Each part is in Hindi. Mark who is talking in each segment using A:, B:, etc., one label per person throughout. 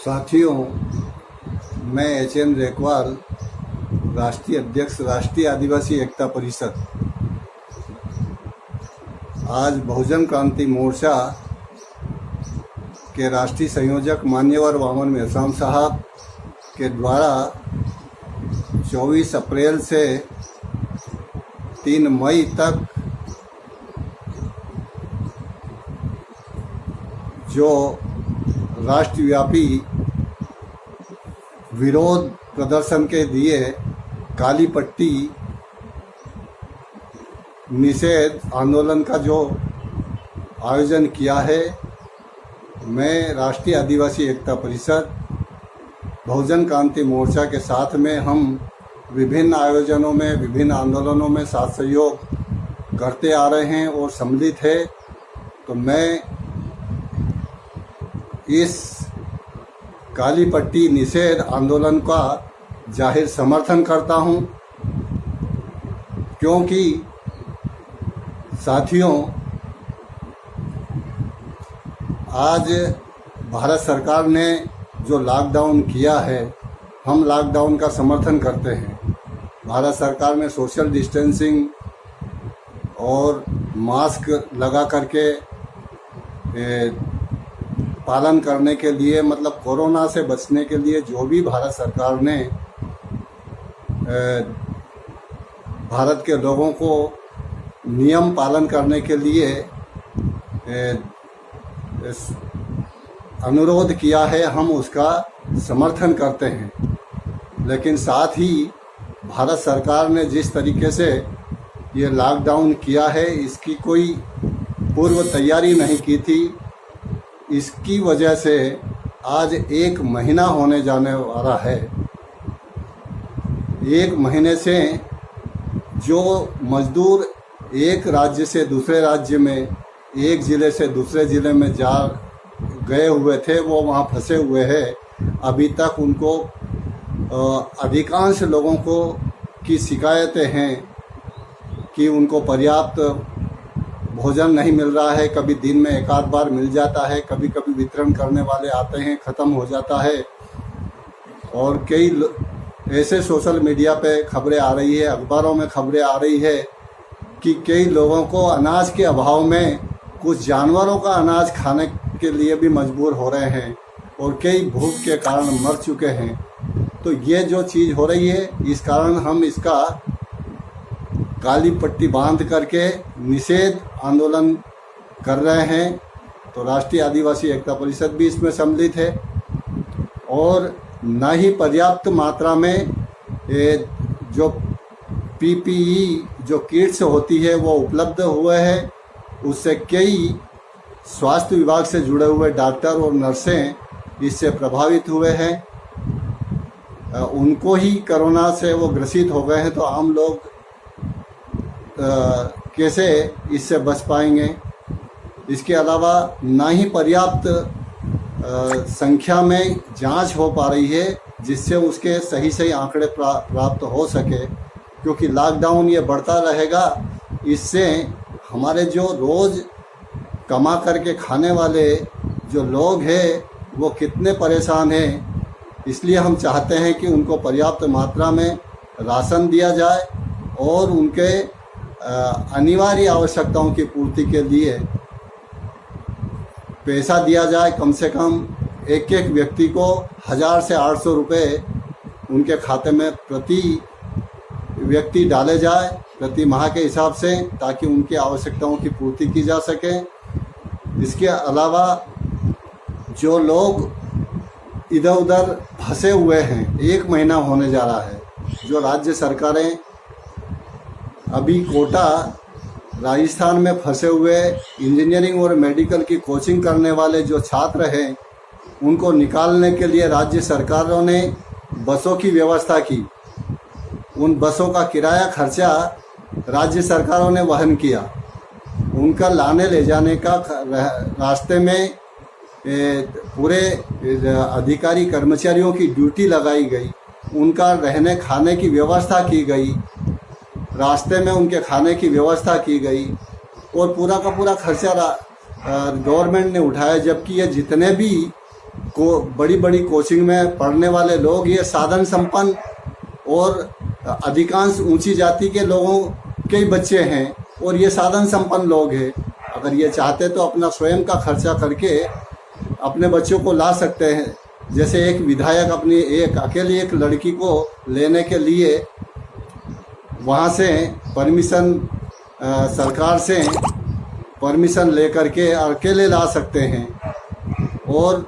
A: साथियों, मैं एच.एन. रेकवाल, राष्ट्रीय अध्यक्ष राष्ट्रीय आदिवासी एकता परिषद, आज बहुजन क्रांति मोर्चा के राष्ट्रीय संयोजक मान्यवर वामन मेश्राम साहब के द्वारा 24 अप्रैल से 3 मई तक जो राष्ट्रव्यापी विरोध प्रदर्शन के लिए काली पट्टी निषेध आंदोलन का जो आयोजन किया है, मैं राष्ट्रीय आदिवासी एकता परिषद बहुजन क्रांति मोर्चा के साथ में हम विभिन्न आयोजनों में, विभिन्न आंदोलनों में साथ सहयोग करते आ रहे हैं और सम्मिलित है। तो मैं इस काली पट्टी निषेध आंदोलन का जाहिर समर्थन करता हूं, क्योंकि साथियों, आज भारत सरकार ने जो लॉकडाउन किया है, हम लॉकडाउन का समर्थन करते हैं। भारत सरकार ने सोशल डिस्टेंसिंग और मास्क लगा करके पालन करने के लिए, मतलब कोरोना से बचने के लिए जो भी भारत सरकार ने भारत के लोगों को नियम पालन करने के लिए अनुरोध किया है, हम उसका समर्थन करते हैं। लेकिन साथ ही भारत सरकार ने जिस तरीके से ये लॉकडाउन किया है, इसकी कोई पूर्व तैयारी नहीं की थी। इसकी वजह से आज 1 महीना होने जाने वाला है। 1 महीने से जो मजदूर एक राज्य से दूसरे राज्य में, एक ज़िले से दूसरे ज़िले में जा गए हुए थे, वो वहाँ फंसे हुए हैं। अभी तक उनको अधिकांश लोगों को की शिकायतें हैं कि उनको पर्याप्त भोजन नहीं मिल रहा है। कभी दिन में एक आध बार मिल जाता है, कभी कभी वितरण करने वाले आते हैं, ख़त्म हो जाता है। और कई ऐसे सोशल मीडिया पे खबरें आ रही है, अखबारों में खबरें आ रही है कि कई लोगों को अनाज के अभाव में कुछ जानवरों का अनाज खाने के लिए भी मजबूर हो रहे हैं और कई भूख के कारण मर चुके हैं। तो ये जो चीज़ हो रही है, इस कारण हम इसका काली पट्टी बांध करके निषेध आंदोलन कर रहे हैं। तो राष्ट्रीय आदिवासी एकता परिषद भी इसमें सम्मिलित है। और न ही पर्याप्त मात्रा में जो पीपीई जो किट्स होती है वो उपलब्ध हुए हैं। उससे कई स्वास्थ्य विभाग से जुड़े हुए डॉक्टर और नर्सें इससे प्रभावित हुए हैं। उनको ही कोरोना से वो ग्रसित हो गए हैं, तो आम लोग कैसे इससे बच पाएंगे। इसके अलावा ना ही पर्याप्त संख्या में जांच हो पा रही है, जिससे उसके सही आंकड़े प्राप्त हो सके। क्योंकि लॉकडाउन ये बढ़ता रहेगा, इससे हमारे जो रोज़ कमा करके खाने वाले जो लोग हैं वो कितने परेशान हैं। इसलिए हम चाहते हैं कि उनको पर्याप्त मात्रा में राशन दिया जाए और उनके अनिवार्य आवश्यकताओं की पूर्ति के लिए पैसा दिया जाए। कम से कम एक व्यक्ति को 1000 से 800 रुपये उनके खाते में प्रति व्यक्ति डाले जाए, प्रति माह के हिसाब से, ताकि उनकी आवश्यकताओं की पूर्ति की जा सके। इसके अलावा जो लोग इधर उधर फंसे हुए हैं, 1 महीना होने जा रहा है, जो राज्य सरकारें अभी कोटा राजस्थान में फंसे हुए इंजीनियरिंग और मेडिकल की कोचिंग करने वाले जो छात्र हैं, उनको निकालने के लिए राज्य सरकारों ने बसों की व्यवस्था की। उन बसों का किराया खर्चा राज्य सरकारों ने वहन किया। उनका लाने ले जाने का रास्ते में पूरे अधिकारी कर्मचारियों की ड्यूटी लगाई गई। उनका रहने खाने की व्यवस्था की गई, रास्ते में उनके खाने की व्यवस्था की गई और पूरा का पूरा खर्चा गवर्नमेंट ने उठाया। जबकि ये जितने भी बड़ी बड़ी कोचिंग में पढ़ने वाले लोग ये साधन संपन्न और अधिकांश ऊंची जाति के लोगों के ही बच्चे हैं और ये साधन संपन्न लोग हैं। अगर ये चाहते तो अपना स्वयं का खर्चा करके अपने बच्चों को ला सकते हैं। जैसे एक विधायक अपनी अकेली एक लड़की को लेने के लिए वहाँ से परमिशन सरकार से परमिशन लेकर के अकेले ला सकते हैं और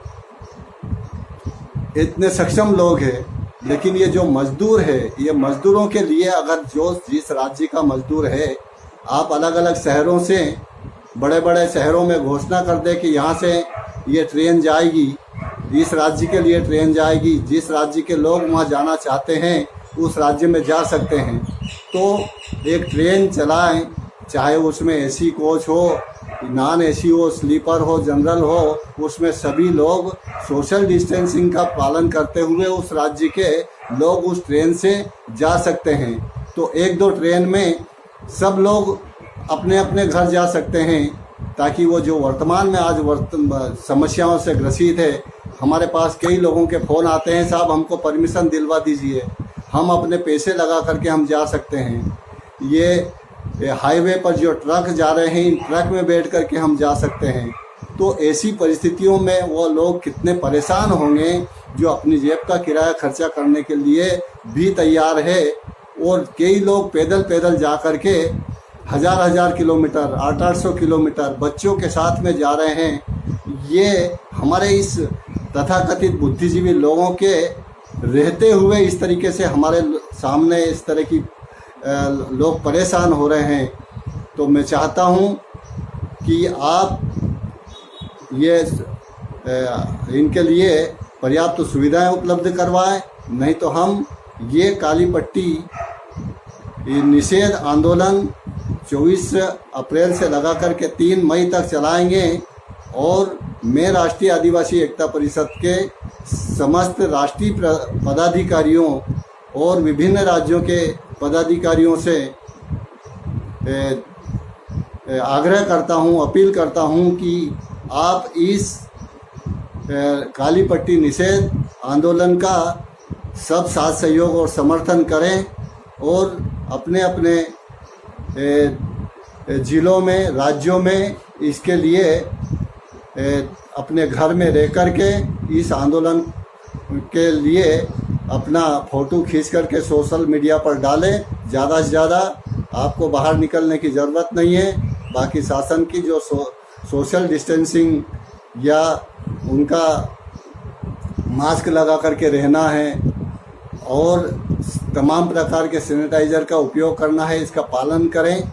A: इतने सक्षम लोग हैं। लेकिन ये जो मजदूर है, ये मजदूरों के लिए अगर जिस राज्य का मजदूर है, आप अलग अलग शहरों से बड़े बड़े शहरों में घोषणा कर दे कि यहाँ से ये ट्रेन जाएगी, इस राज्य के लिए ट्रेन जाएगी, जिस राज्य के लोग वहाँ जाना चाहते हैं उस राज्य में जा सकते हैं। तो एक ट्रेन चलाएं, चाहे उसमें एसी कोच हो, नॉन एसी हो, स्लीपर हो, जनरल हो, उसमें सभी लोग सोशल डिस्टेंसिंग का पालन करते हुए उस राज्य के लोग उस ट्रेन से जा सकते हैं। तो एक दो ट्रेन में सब लोग अपने अपने घर जा सकते हैं, ताकि वो जो वर्तमान में आज समस्याओं से ग्रसित है। हमारे पास कई लोगों के फ़ोन आते हैं, साहब हमको परमिशन दिलवा दीजिए, हम अपने पैसे लगा करके हम जा सकते हैं। ये हाईवे पर जो ट्रक जा रहे हैं, इन ट्रक में बैठ करके हम जा सकते हैं। तो ऐसी परिस्थितियों में वो लोग कितने परेशान होंगे जो अपनी जेब का किराया खर्चा करने के लिए भी तैयार है। और कई लोग पैदल पैदल जा करके हज़ार किलोमीटर, 800 किलोमीटर बच्चों के साथ में जा रहे हैं। ये हमारे इस तथाकथित बुद्धिजीवी लोगों के रहते हुए इस तरीके से हमारे सामने इस तरह की लोग परेशान हो रहे हैं। तो मैं चाहता हूं कि आप ये इनके लिए पर्याप्त सुविधाएं उपलब्ध करवाएं, नहीं तो हम ये काली पट्टी निषेध आंदोलन 24 अप्रैल से लगा करके 3 मई तक चलाएंगे। और मैं राष्ट्रीय आदिवासी एकता परिषद के समस्त राष्ट्रीय पदाधिकारियों और विभिन्न राज्यों के पदाधिकारियों से आग्रह करता हूं, अपील करता हूं कि आप इस काली पट्टी निषेध आंदोलन का सब साथ सहयोग और समर्थन करें और अपने अपने जिलों में, राज्यों में इसके लिए अपने घर में रह कर के इस आंदोलन के लिए अपना फ़ोटो खींच करके सोशल मीडिया पर डालें। ज़्यादा से ज़्यादा आपको बाहर निकलने की ज़रूरत नहीं है। बाकी शासन की जो सोशल डिस्टेंसिंग या उनका मास्क लगा करके रहना है और तमाम प्रकार के सैनिटाइज़र का उपयोग करना है, इसका पालन करें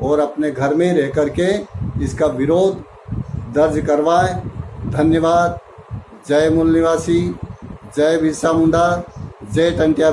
A: और अपने घर में रह करके इसका विरोध दर्ज करवाएं। धन्यवाद। जय मूल निवासी, जय बिरसा मुंडा, जय टंटिया।